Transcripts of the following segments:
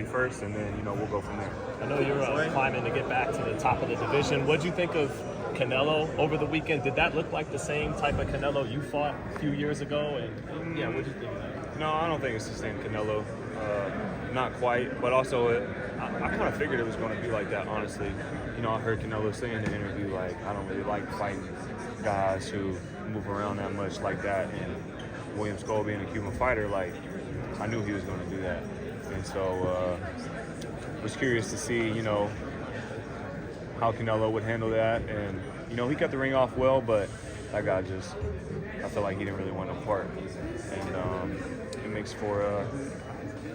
first, and then, we'll go from there. I know you're climbing to get back to the top of the division. What did you think of Canelo over the weekend? Did that look like the same type of Canelo you fought a few years ago? And yeah, what did you think of that? No, I don't think it's the same Canelo. Not quite, but also I kind of figured it was going to be like that, honestly. I heard Canelo say in the interview, like, I don't really like fighting guys who move around that much like that. And William Scull being a Cuban fighter, like, I knew he was going to do that. And so was curious to see, how Canelo would handle that. And, he kept the ring off well, but that guy just, I feel like he didn't really want no part. And it makes for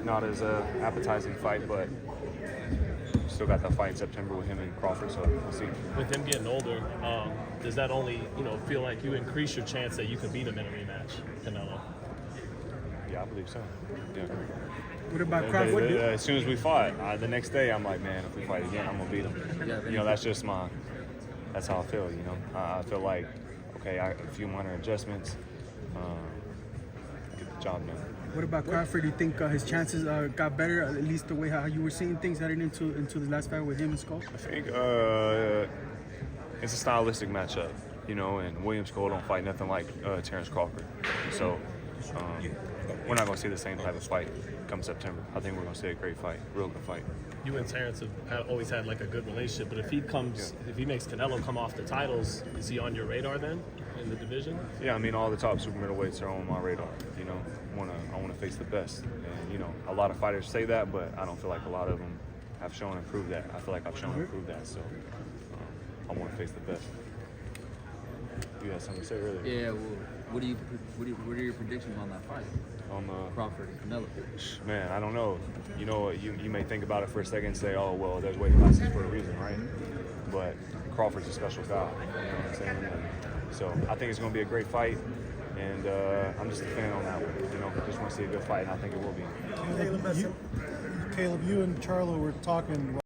not as appetizing fight, but still got that fight in September with him and Crawford, so we'll see. With him getting older, does that only, feel like you increase your chance that you could beat him in a rematch, Canelo? Yeah, I believe so. Yeah. What about Crawford? As soon as we fought, the next day, I'm like, man, if we fight again, I'm gonna beat him. That's just that's how I feel. I feel like, okay, a few minor adjustments, get the job done. What about Crawford? Do you think his chances got better, at least the way how you were seeing things heading into the last fight with him and Skull? I think it's a stylistic matchup, and William Scull don't fight nothing like Terence Crawford. So we're not going to see the same type of fight come September. I think we're going to see a great fight, real good fight. You and Terence have always had like a good relationship, but if he makes Canelo come off the titles, is he on your radar then in the division? Yeah, all the top super middleweights are on my radar. I want to face the best, and a lot of fighters say that, but I don't feel like a lot of them have shown and proved that. I feel like I've shown and proved that, so I want to face the best. You had something to say earlier. Yeah, well, what are your predictions on that fight? On Crawford and Canelo. Man, I don't know. You may think about it for a second and say, oh, well, there's weight classes for a reason, right? But Crawford's a special guy. You know what I'm saying? So I think it's going to be a great fight, and I'm just a fan on that one. Just want to see a good fight, and I think it will be. Caleb, you and Charlo were talking